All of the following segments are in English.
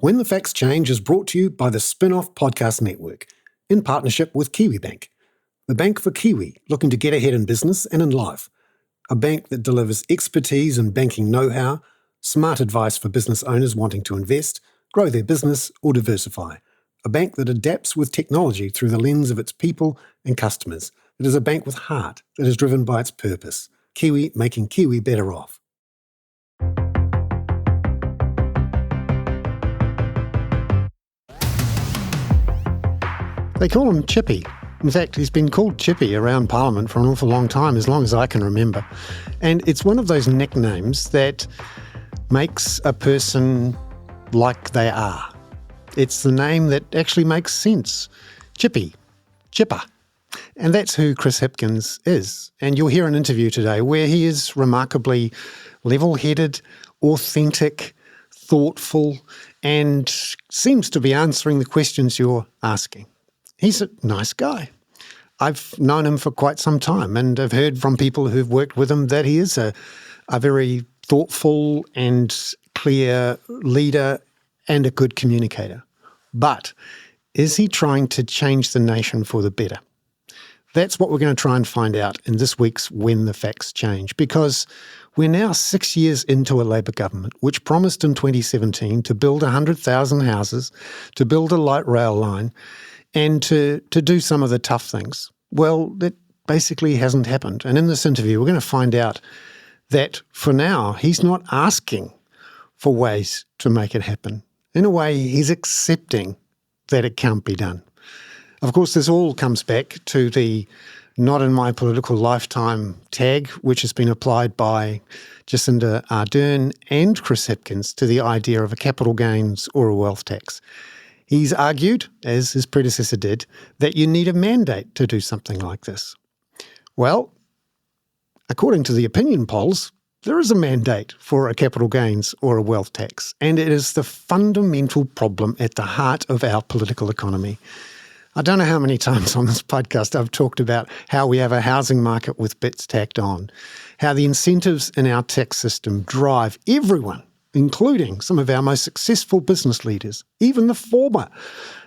When the Facts Change is brought to you by the Spinoff Podcast Network in partnership with KiwiBank, the bank for Kiwi looking to get ahead in business and in life. A bank that delivers expertise in banking know-how, smart advice for business owners wanting to invest, grow their business or diversify. A bank that adapts with technology through the lens of its people and customers. It is a bank with heart that is driven by its purpose. Kiwi making Kiwi better off. They call him Chippy. In fact, he's been called Chippy around Parliament for an awful long time, as long as I can remember. And it's one of those nicknames that makes a person like they are. It's the name that actually makes sense. Chippy. Chipper. And that's who Chris Hipkins is. And you'll hear an interview today where he is remarkably level-headed, authentic, thoughtful, and seems to be answering the questions you're asking. He's a nice guy. I've known him for quite some time and I've heard from people who've worked with him that he is a very thoughtful and clear leader and a good communicator. But is he trying to change the nation for the better? That's what we're going to try and find out in this week's When the Facts Change, because we're now 6 years into a Labour government, which promised in 2017 to build 100,000 houses, to build a light rail line, and to do some of the tough things. Well, that basically hasn't happened. And in this interview, we're going to find out that for now, he's not asking for ways to make it happen. In a way, he's accepting that it can't be done. Of course, this all comes back to the not in my political lifetime tag, which has been applied by Jacinda Ardern and Chris Hipkins to the idea of a capital gains or a wealth tax. He's argued, as his predecessor did, that you need a mandate to do something like this. Well, according to the opinion polls, there is a mandate for a capital gains or a wealth tax, and it is the fundamental problem at the heart of our political economy. I don't know how many times on this podcast I've talked about how we have a housing market with bits tacked on, how the incentives in our tax system drive everyone, including some of our most successful business leaders, even the former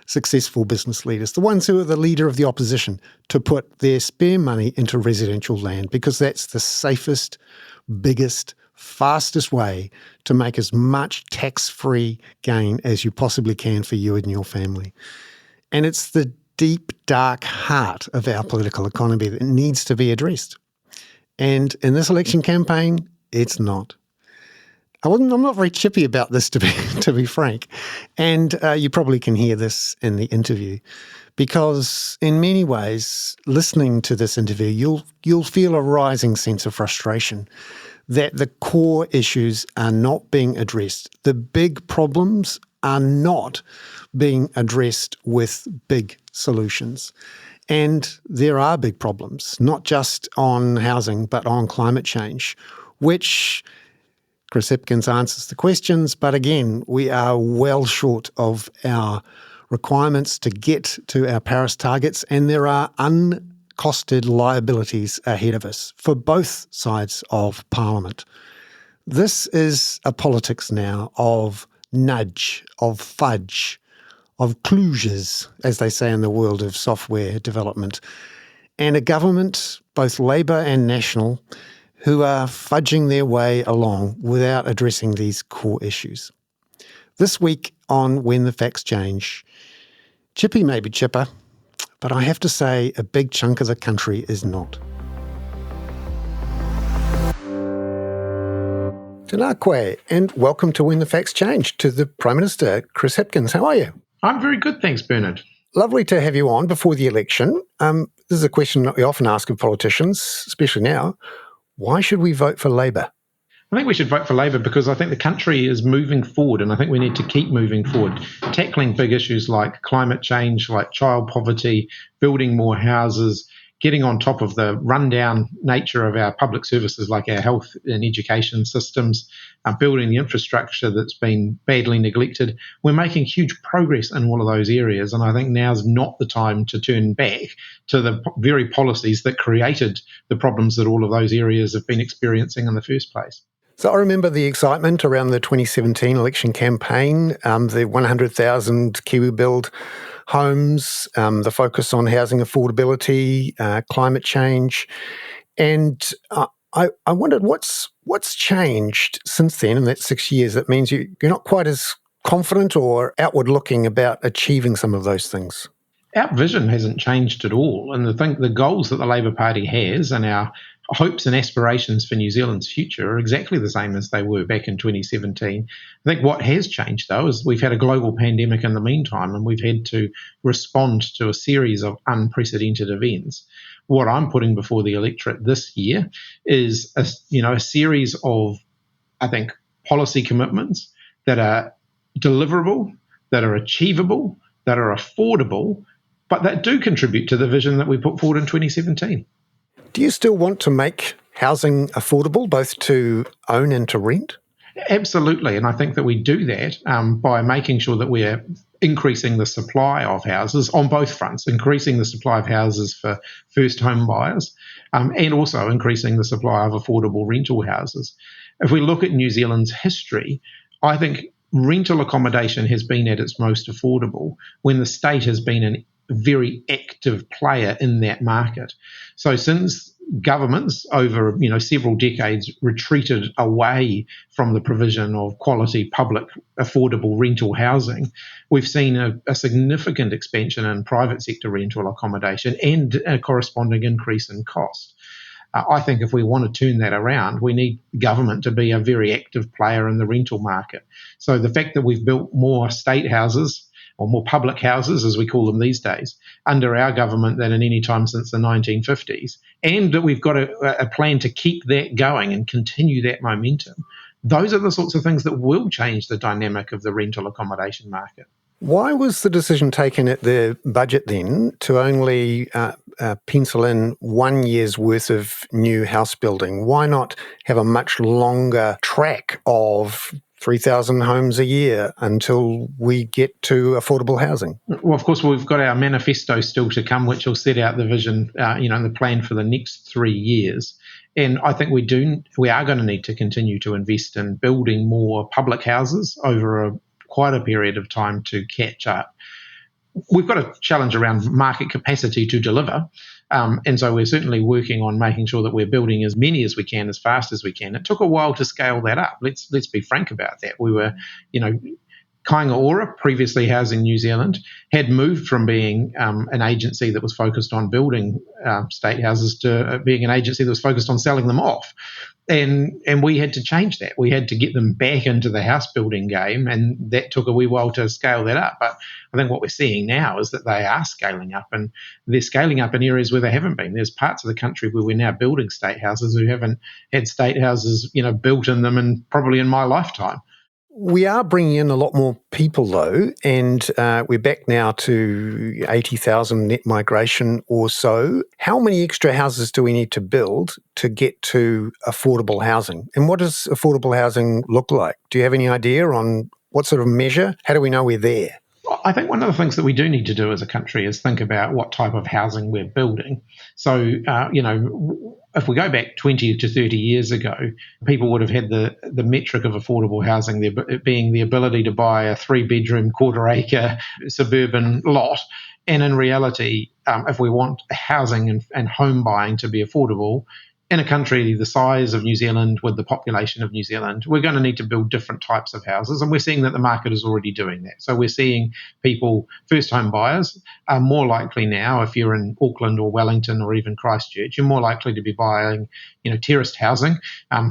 successful business leaders, the ones who are the leader of the opposition, to put their spare money into residential land because that's the safest, biggest, fastest way to make as much tax-free gain as you possibly can for you and your family. And it's the deep, dark heart of our political economy that needs to be addressed. And in this election campaign, it's not. I'm not very chippy about this, to be frank. And you probably can hear this in the interview because in many ways, listening to this interview, you'll feel a rising sense of frustration that the core issues are not being addressed. The big problems are not being addressed with big solutions. And there are big problems, not just on housing, but on climate change, which Chris Hipkins answers the questions, but again, we are well short of our requirements to get to our Paris targets, and there are uncosted liabilities ahead of us for both sides of Parliament. This is a politics now of nudge, of fudge, of kludges, as they say in the world of software development, and a government, both Labour and National, who are fudging their way along without addressing these core issues. This week on When the Facts Change, Chippy may be chipper, but I have to say a big chunk of the country is not. Tēnā koe, and welcome to When the Facts Change to the Prime Minister, Chris Hipkins. How are you? I'm very good, thanks, Bernard. Lovely to have you on before the election. This is a question that we often ask of politicians, especially now. Why should we vote for Labour? I think we should vote for Labour because I think the country is moving forward and I think we need to keep moving forward, tackling big issues like climate change, like child poverty, building more houses, getting on top of the rundown nature of our public services like our health and education systems, building the infrastructure that's been badly neglected. We're making huge progress in all of those areas, and I think now's not the time to turn back to the very policies that created the problems that all of those areas have been experiencing in the first place. So I remember the excitement around the 2017 election campaign, the 100,000 Kiwi-build homes, the focus on housing affordability, climate change. And I wondered what's changed since then in that 6 years that means you're not quite as confident or outward-looking about achieving some of those things. Our vision hasn't changed at all. And the goals that the Labour Party has and our hopes and aspirations for New Zealand's future are exactly the same as they were back in 2017. I think what has changed, though, is we've had a global pandemic in the meantime, and we've had to respond to a series of unprecedented events. What I'm putting before the electorate this year is a series of, I think, policy commitments that are deliverable, that are achievable, that are affordable, but that do contribute to the vision that we put forward in 2017. Do you still want to make housing affordable, both to own and to rent? Absolutely, and I think that we do that by making sure that we're increasing the supply of houses on both fronts, increasing the supply of houses for first home buyers and also increasing the supply of affordable rental houses. If we look at New Zealand's history, I think rental accommodation has been at its most affordable when the state has been a very active player in that market. So since governments over several decades retreated away from the provision of quality public affordable rental housing, we've seen a significant expansion in private sector rental accommodation and a corresponding increase in cost. I think if we want to turn that around, we need government to be a very active player in the rental market. So the fact that we've built more state houses or more public houses, as we call them these days, under our government than in any time since the 1950s, and that we've got a plan to keep that going and continue that momentum, those are the sorts of things that will change the dynamic of the rental accommodation market. Why was the decision taken at the budget then to only pencil in 1 year's worth of new house building? Why not have a much longer track of 3,000 homes a year until we get to affordable housing? Well, of course, we've got our manifesto still to come, which will set out the vision, the plan for the next 3 years. And I think we are going to need to continue to invest in building more public houses over quite a period of time to catch up. We've got a challenge around market capacity to deliver. And so we're certainly working on making sure that we're building as many as we can, as fast as we can. It took a while to scale that up. Let's be frank about that. We were, Kāinga Ora, previously Housing New Zealand, had moved from being an agency that was focused on building state houses to being an agency that was focused on selling them off. And we had to change that. We had to get them back into the house building game, and that took a wee while to scale that up. But I think what we're seeing now is that they are scaling up, and they're scaling up in areas where they haven't been. There's parts of the country where we're now building state houses who haven't had state houses, built in them, and probably in my lifetime. We are bringing in a lot more people, though, and we're back now to 80,000 net migration or so. How many extra houses do we need to build to get to affordable housing? And what does affordable housing look like? Do you have any idea on what sort of measure? How do we know we're there? I think one of the things that we do need to do as a country is think about what type of housing we're building. So, if we go back 20 to 30 years ago, people would have had the metric of affordable housing there being the ability to buy a 3-bedroom, quarter-acre suburban lot. And in reality, if we want housing and home buying to be affordable, in a country the size of New Zealand with the population of New Zealand, we're going to need to build different types of houses, and we're seeing that the market is already doing that. So we're seeing people, first home buyers, are more likely now, if you're in Auckland or Wellington or even Christchurch, you're more likely to be buying, terraced housing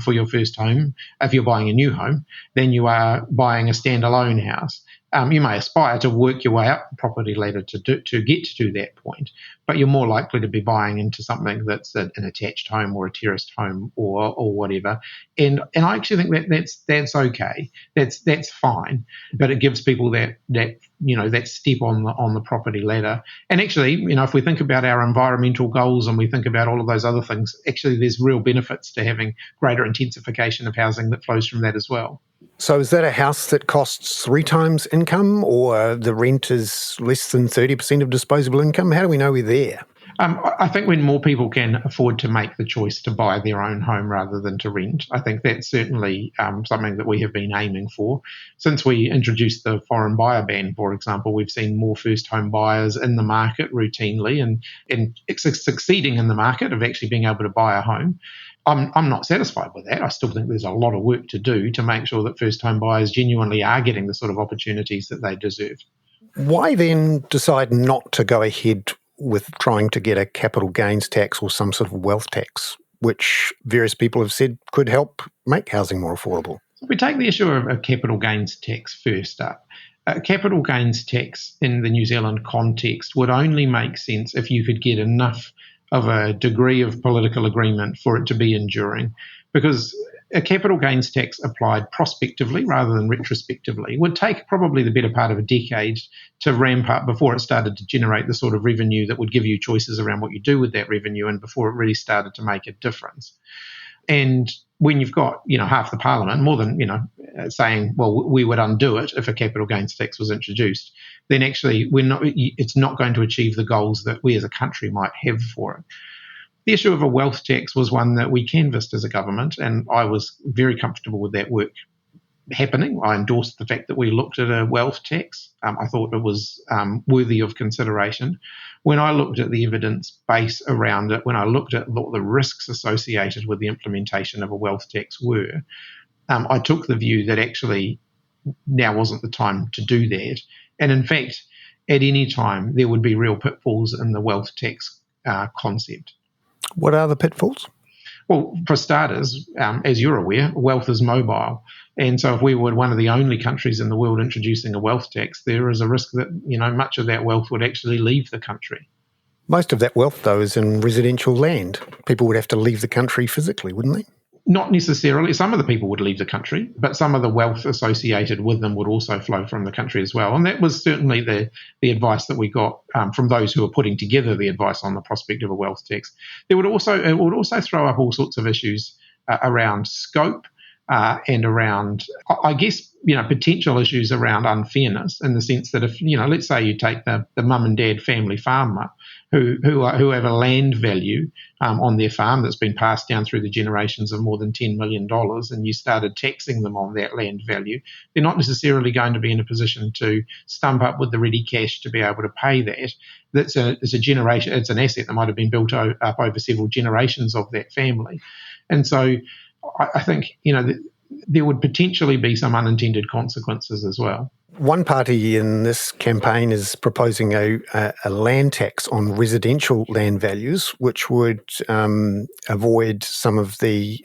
for your first home if you're buying a new home than you are buying a standalone house. You may aspire to work your way up the property ladder to get to that point, but you're more likely to be buying into something that's an attached home or a terraced home or whatever. And I actually think that's okay. That's fine, but it gives people that step on the property ladder. And actually, if we think about our environmental goals and we think about all of those other things, actually there's real benefits to having greater intensification of housing that flows from that as well. So is that a house that costs 3 times income, or the rent is less than 30% of disposable income? How do we know we're there? I think when more people can afford to make the choice to buy their own home rather than to rent, I think that's certainly something that we have been aiming for. Since we introduced the foreign buyer ban, for example, we've seen more first home buyers in the market routinely and succeeding in the market of actually being able to buy a home. I'm not satisfied with that. I still think there's a lot of work to do to make sure that first home buyers genuinely are getting the sort of opportunities that they deserve. Why then decide not to go ahead with trying to get a capital gains tax or some sort of wealth tax, which various people have said could help make housing more affordable? If we take the issue of a capital gains tax first up, a capital gains tax in the New Zealand context would only make sense if you could get enough of a degree of political agreement for it to be enduring, because a capital gains tax applied prospectively rather than retrospectively would take probably the better part of a decade to ramp up before it started to generate the sort of revenue that would give you choices around what you do with that revenue and before it really started to make a difference. And when you've got, half the parliament, more than, saying, well, we would undo it if a capital gains tax was introduced, then actually it's not going to achieve the goals that we as a country might have for it. The issue of a wealth tax was one that we canvassed as a government, and I was very comfortable with that work happening. I endorsed the fact that we looked at a wealth tax. I thought it was worthy of consideration. When I looked at the evidence base around it, when I looked at what the risks associated with the implementation of a wealth tax were, I took the view that actually now wasn't the time to do that. And in fact, at any time, there would be real pitfalls in the wealth tax concept. What are the pitfalls? Well, for starters, as you're aware, wealth is mobile. And so if we were one of the only countries in the world introducing a wealth tax, there is a risk that, much of that wealth would actually leave the country. Most of that wealth, though, is in residential land. People would have to leave the country physically, wouldn't they? Not necessarily. Some of the people would leave the country, but some of the wealth associated with them would also flow from the country as well. And that was certainly the advice that we got from those who were putting together the advice on the prospect of a wealth tax. It would also throw up all sorts of issues around scope and around, I guess, potential issues around unfairness, in the sense that if, let's say you take the mum and dad family farmer who have a land value on their farm that's been passed down through the generations of more than $10 million, and you started taxing them on that land value, they're not necessarily going to be in a position to stump up with the ready cash to be able to pay that. It's an asset that might have been built up over several generations of that family. And so I think, there would potentially be some unintended consequences as well. One party in this campaign is proposing a land tax on residential land values, which would avoid some of the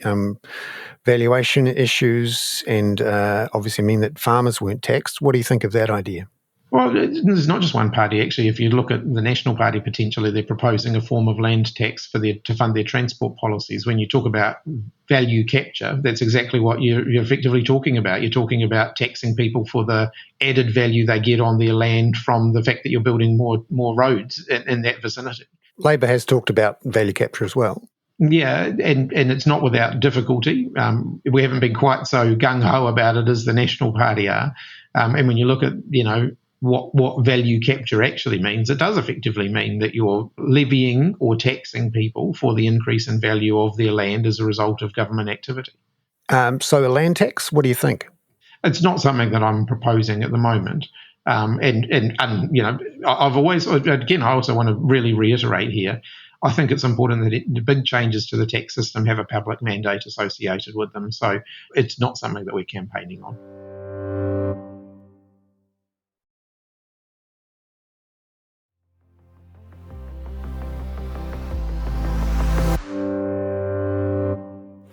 valuation issues and obviously mean that farmers weren't taxed. What do you think of that idea? Well, there's not just one party, actually. If you look at the National Party, potentially they're proposing a form of land tax to fund their transport policies. When you talk about value capture, that's exactly what you're effectively talking about. You're talking about taxing people for the added value they get on their land from the fact that you're building more roads in that vicinity. Labor has talked about value capture as well. Yeah, and it's not without difficulty. We haven't been quite so gung-ho about it as the National Party are. And when you look at, what value capture actually means, it does effectively mean that you're levying or taxing people for the increase in value of their land as a result of government activity. So a land tax, what do you think? It's not something that I'm proposing at the moment. And I've always, again, I also want to really reiterate here, I think it's important that the big changes to the tax system have a public mandate associated with them. So it's not something that we're campaigning on.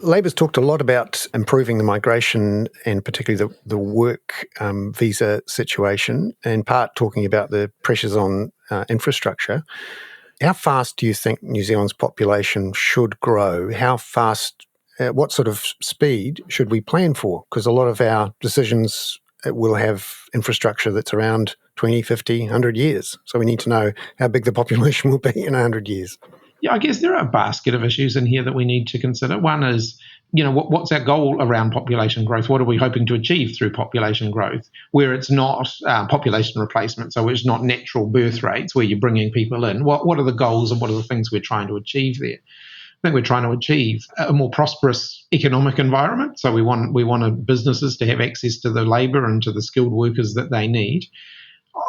Labor's talked a lot about improving the migration and particularly the work visa situation, in part talking about the pressures on infrastructure. How fast do you think New Zealand's population should grow? How fast, what sort of speed should we plan for? Because a lot of our decisions will have infrastructure that's around 20, 50, 100 years. So we need to know how big the population will be in 100 years. Yeah, I guess there are a basket of issues in here that we need to consider. One is what's our goal around population growth? What are we hoping to achieve through population growth, where it's not population replacement, so it's not natural birth rates where you're bringing people in? What are the goals and what are the things we're trying to achieve there? I think we're trying to achieve a more prosperous economic environment. So we want businesses to have access to the labour and to the skilled workers that they need.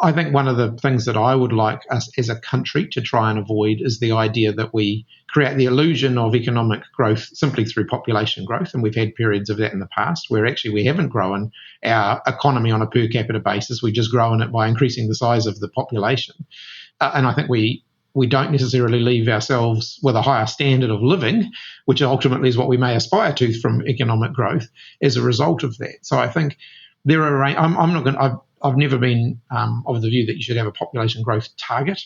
I think one of the things that I would like us as a country to try and avoid is the idea that we create the illusion of economic growth simply through population growth. And we've had periods of that in the past where actually we haven't grown our economy on a per capita basis. We've just grown it by increasing the size of the population. And I think we don't necessarily leave ourselves with a higher standard of living, which ultimately is what we may aspire to from economic growth as a result of that. So I think there are, I've never been of the view that you should have a population growth target,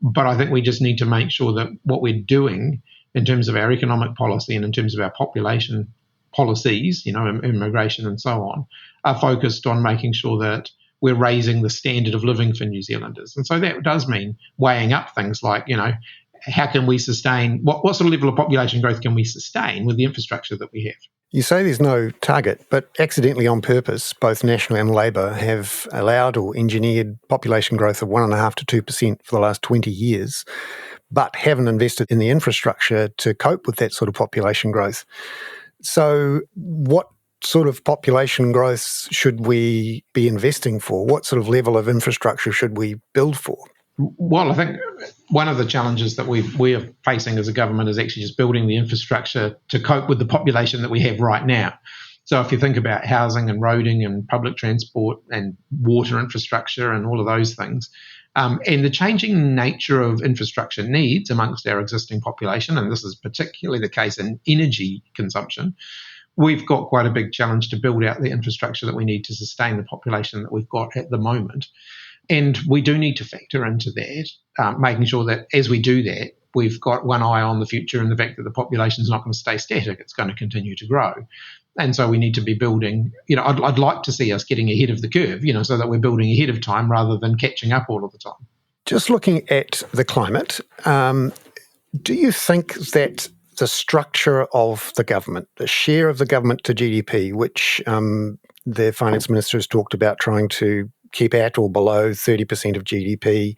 but I think we just need to make sure that what we're doing in terms of our economic policy and in terms of our population policies, immigration and so on, are focused on making sure that we're raising the standard of living for New Zealanders. And so that does mean weighing up things like, how can we sustain, what sort of level of population growth can we sustain with the infrastructure that we have? You say there's no target, but accidentally on purpose, both National and Labour have allowed or engineered population growth of 1.5% to 2% for the last 20 years, but haven't invested in the infrastructure to cope with that sort of population growth. So what sort of population growth should we be investing for? What sort of level of infrastructure should we build for? Well, I think one of the challenges that we are facing as a government is actually just building the infrastructure to cope with the population that we have right now. So if you think about housing and roading and public transport and water infrastructure and all of those things, and the changing nature of infrastructure needs amongst our existing population, and this is particularly the case in energy consumption, we've got quite a big challenge to build out the infrastructure that we need to sustain the population that we've got at the moment. And we do need to factor into that, making sure that as we do that, we've got one eye on the future and the fact that the population is not going to stay static, it's going to continue to grow. And so we need to be building, I'd like to see us getting ahead of the curve, so that we're building ahead of time rather than catching up all of the time. Just looking at the climate, do you think that the structure of the government, the share of the government to GDP, which the finance minister has talked about trying to keep at or below 30% of GDP,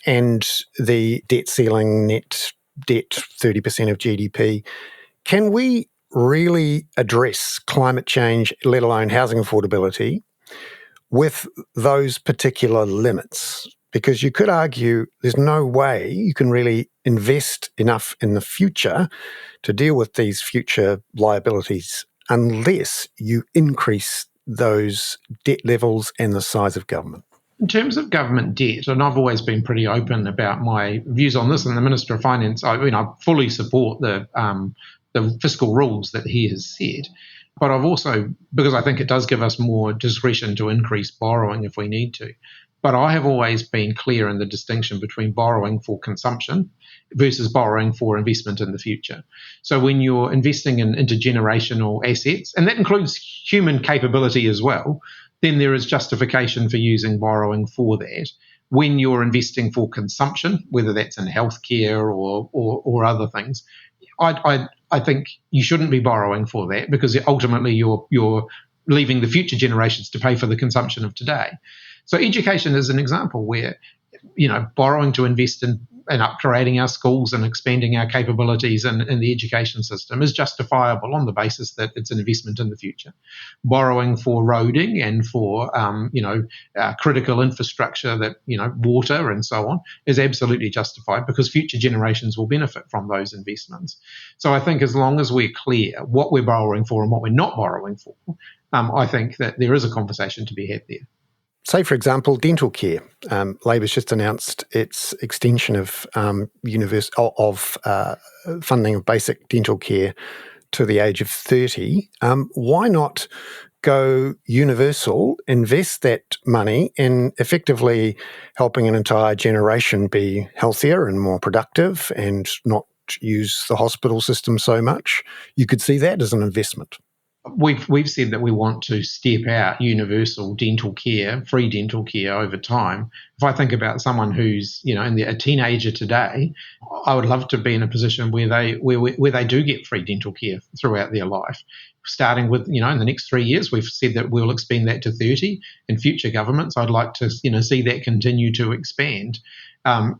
and the debt ceiling, net debt 30% of GDP, can we really address climate change, let alone housing affordability, with those particular limits? Because you could argue there's no way you can really invest enough in the future to deal with these future liabilities unless you increase those debt levels and the size of government. In terms of government debt, and I've always been pretty open about my views on this, and the Minister of Finance, I fully support the fiscal rules that he has set. But I've also, because I think it does give us more discretion to increase borrowing if we need to. But I have always been clear in the distinction between borrowing for consumption versus borrowing for investment in the future. So when you're investing in intergenerational assets, and that includes human capability as well, then there is justification for using borrowing for that. When you're investing for consumption, whether that's in healthcare or other things, I think you shouldn't be borrowing for that because ultimately you're leaving the future generations to pay for the consumption of today. So education is an example where, borrowing to invest in upgrading our schools and expanding our capabilities in the education system is justifiable on the basis that it's an investment in the future. Borrowing for roading and for, critical infrastructure that, water and so on is absolutely justified because future generations will benefit from those investments. So I think as long as we're clear what we're borrowing for and what we're not borrowing for, I think that there is a conversation to be had there. Say, for example, dental care. Labor's just announced its extension of funding of basic dental care to the age of 30. Why not go universal, invest that money in effectively helping an entire generation be healthier and more productive and not use the hospital system so much? You could see that as an investment. We've said that we want to step out universal dental care, free dental care over time. If I think about someone who's a teenager today, I would love to be in a position where they do get free dental care throughout their life. Starting with in the next 3 years, we've said that we'll expand that to 30. In future governments, I'd like to see that continue to expand.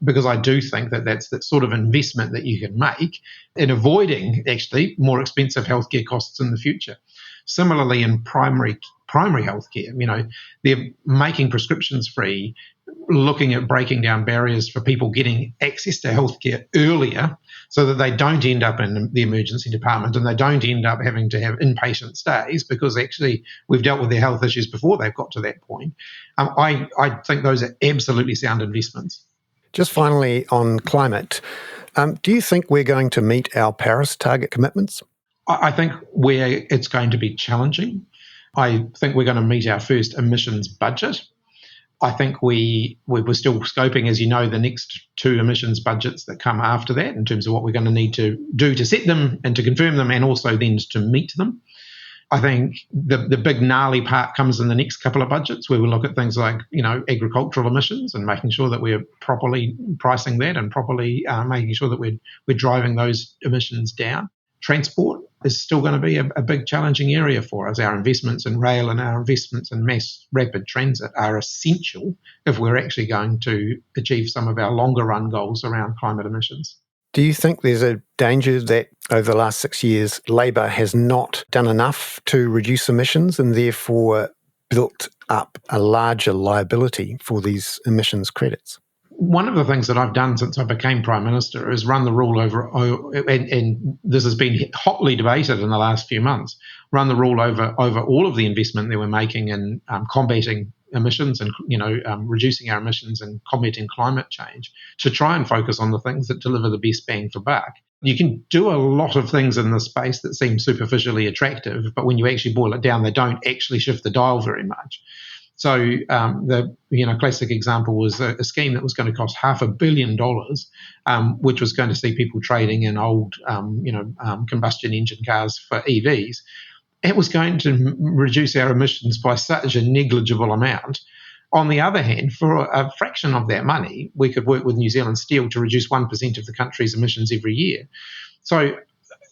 Because I do think that that's that sort of investment that you can make in avoiding actually more expensive healthcare costs in the future. Similarly, in primary healthcare, they're making prescriptions free, looking at breaking down barriers for people getting access to healthcare earlier so that they don't end up in the emergency department and they don't end up having to have inpatient stays because actually we've dealt with their health issues before they've got to that point. I think those are absolutely sound investments. Just finally on climate, do you think we're going to meet our Paris target commitments? I think where it's going to be challenging. I think we're going to meet our first emissions budget. I think we were still scoping, as you know, the next 2 emissions budgets that come after that in terms of what we're going to need to do to set them and to confirm them and also then to meet them. I think the big gnarly part comes in the next couple of budgets where we look at things like, agricultural emissions and making sure that we're properly pricing that and properly making sure that we're driving those emissions down. Transport is still going to be a big challenging area for us. Our investments in rail and our investments in mass rapid transit are essential if we're actually going to achieve some of our longer run goals around climate emissions. Do you think there's a danger that over the last 6 years, Labor has not done enough to reduce emissions and therefore built up a larger liability for these emissions credits? One of the things that I've done since I became Prime Minister is run the rule over, and this has been hotly debated in the last few months, run the rule over all of the investment that we're making in combating emissions and reducing our emissions and combating climate change to try and focus on the things that deliver the best bang for buck. You can do a lot of things in this space that seem superficially attractive, but when you actually boil it down, they don't actually shift the dial very much. So the classic example was a scheme that was going to cost $500 million, which was going to see people trading in old combustion engine cars for EVs. It was going to reduce our emissions by such a negligible amount. On the other hand, for a fraction of that money, we could work with New Zealand Steel to reduce 1% of the country's emissions every year. So,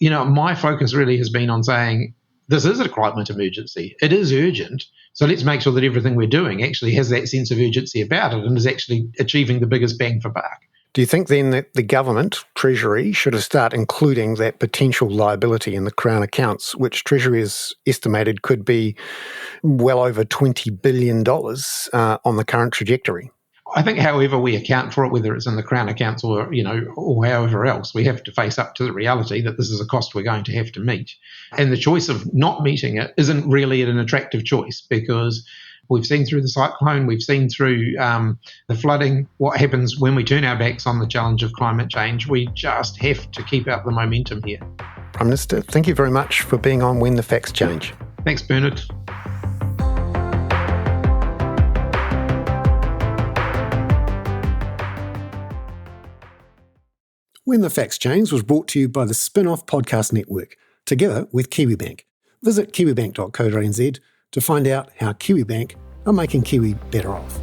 my focus really has been on saying, this is a climate emergency. It is urgent. So let's make sure that everything we're doing actually has that sense of urgency about it and is actually achieving the biggest bang for buck. Do you think then that the government, Treasury, should have started including that potential liability in the Crown accounts, which Treasury has estimated could be well over $20 billion on the current trajectory? I think however we account for it, whether it's in the Crown accounts or however else, we have to face up to the reality that this is a cost we're going to have to meet. And the choice of not meeting it isn't really an attractive choice because we've seen through the cyclone, we've seen through the flooding, what happens when we turn our backs on the challenge of climate change. We just have to keep up the momentum here. Prime Minister, thank you very much for being on When the Facts Change. Thanks, Bernard. When the Facts Change was brought to you by the Spinoff Podcast Network, together with KiwiBank. Visit kiwibank.co.nz to find out how KiwiBank are making Kiwi better off.